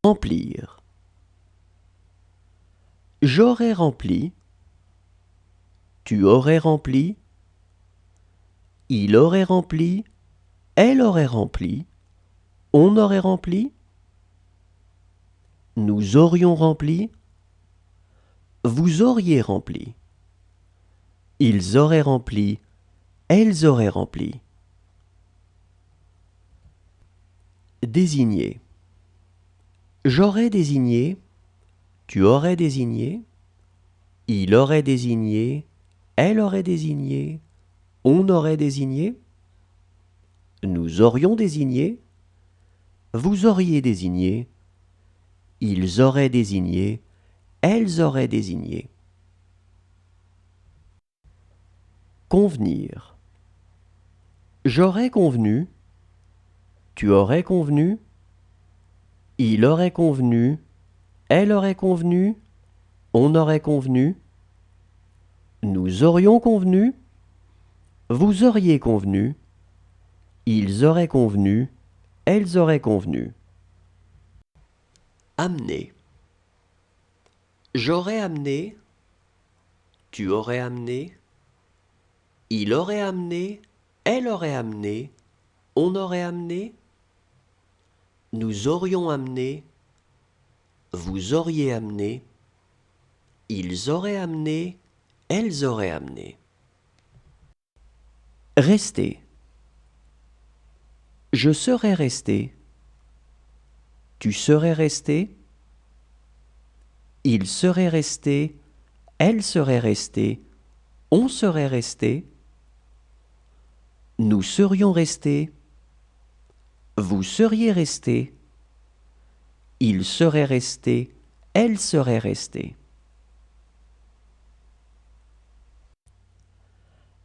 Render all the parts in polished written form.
Remplir. J'aurais rempli. Tu aurais rempli. Il aurait rempli. Elle aurait rempli. On aurait rempli. Nous aurions rempli. Vous auriez rempli. Ils auraient rempli. Elles auraient rempli. Désigner. J'aurais désigné. Tu aurais désigné. Il aurait désigné. Elle aurait désigné. On aurait désigné. Nous aurions désigné. Vous auriez désigné. Ils auraient désigné. Elles auraient désigné. Convenir. J'aurais convenu. Tu aurais convenu. Il aurait convenu. Elle aurait convenu. On aurait convenu. Nous aurions convenu. Vous auriez convenu. Ils auraient convenu. Elles auraient convenu. Amener. J'aurais amené. Tu aurais amené. Il aurait amené. Elle aurait amené. On aurait amené. Nous aurions amené. Vous auriez amené. Ils auraient amené. Elles auraient amené. Rester. Je serais resté. Tu serais resté. Il serait resté. Elle serait restée. On serait resté. Nous serions restés. Vous seriez resté. Il serait resté. Elle serait restée.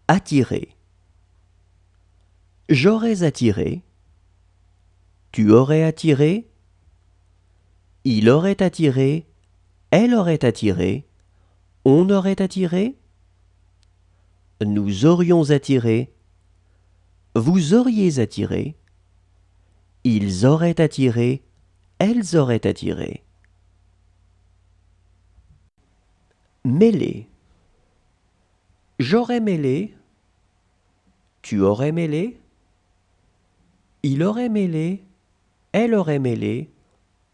Attirer. J'aurais attiré. Tu aurais attiré. Il aurait attiré. Elle aurait attiré. On aurait attiré. Nous aurions attiré. Vous auriez attiré. Ils auraient attiré. Elles auraient attiré. Mêler. J'aurais mêlé. Tu aurais mêlé. Il aurait mêlé. Elle aurait mêlé.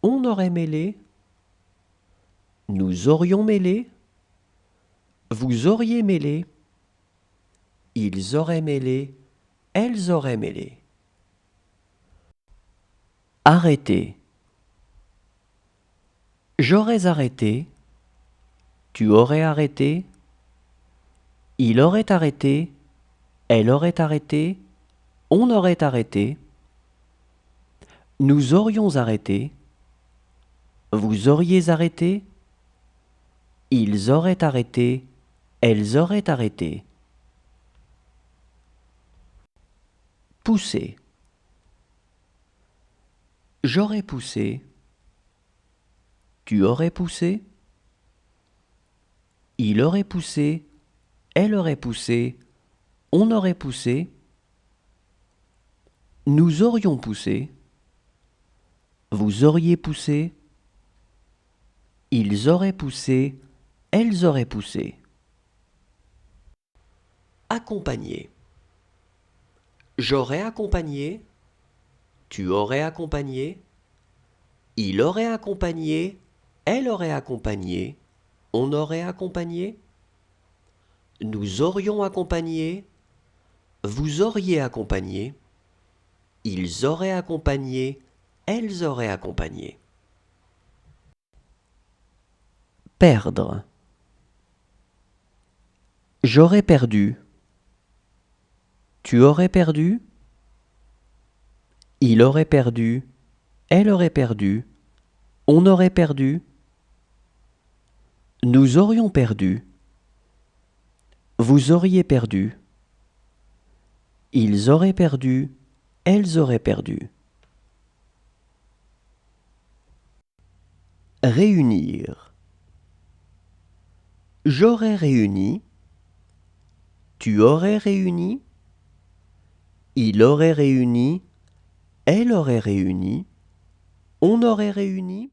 On aurait mêlé. Nous aurions mêlé. Vous auriez mêlé. Ils auraient mêlé. Elles auraient mêlé. Arrêter. J'aurais arrêté. Tu aurais arrêté. Il aurait arrêté. Elle aurait arrêté. On aurait arrêté. Nous aurions arrêté. Vous auriez arrêté. Ils auraient arrêté. Elles auraient arrêté. Pousser. J'aurais poussé. Tu aurais poussé. Il aurait poussé. Elle aurait poussé. On aurait poussé. Nous aurions poussé. Vous auriez poussé. Ils auraient poussé. Elles auraient poussé. Accompagner. J'aurais accompagné. Tu aurais accompagné. Il aurait accompagné. Elle aurait accompagné. On aurait accompagné. Nous aurions accompagné. Vous auriez accompagné. Ils auraient accompagné. Elles auraient accompagné. Perdre. J'aurais perdu. Tu aurais perdu. Il aurait perdu. Elle aurait perdu. On aurait perdu. Nous aurions perdu. Vous auriez perdu. Ils auraient perdu. Elles auraient perdu. Réunir. J'aurais réuni. Tu aurais réuni. Il aurait réuni. Elle aurait réuni. On aurait réuni.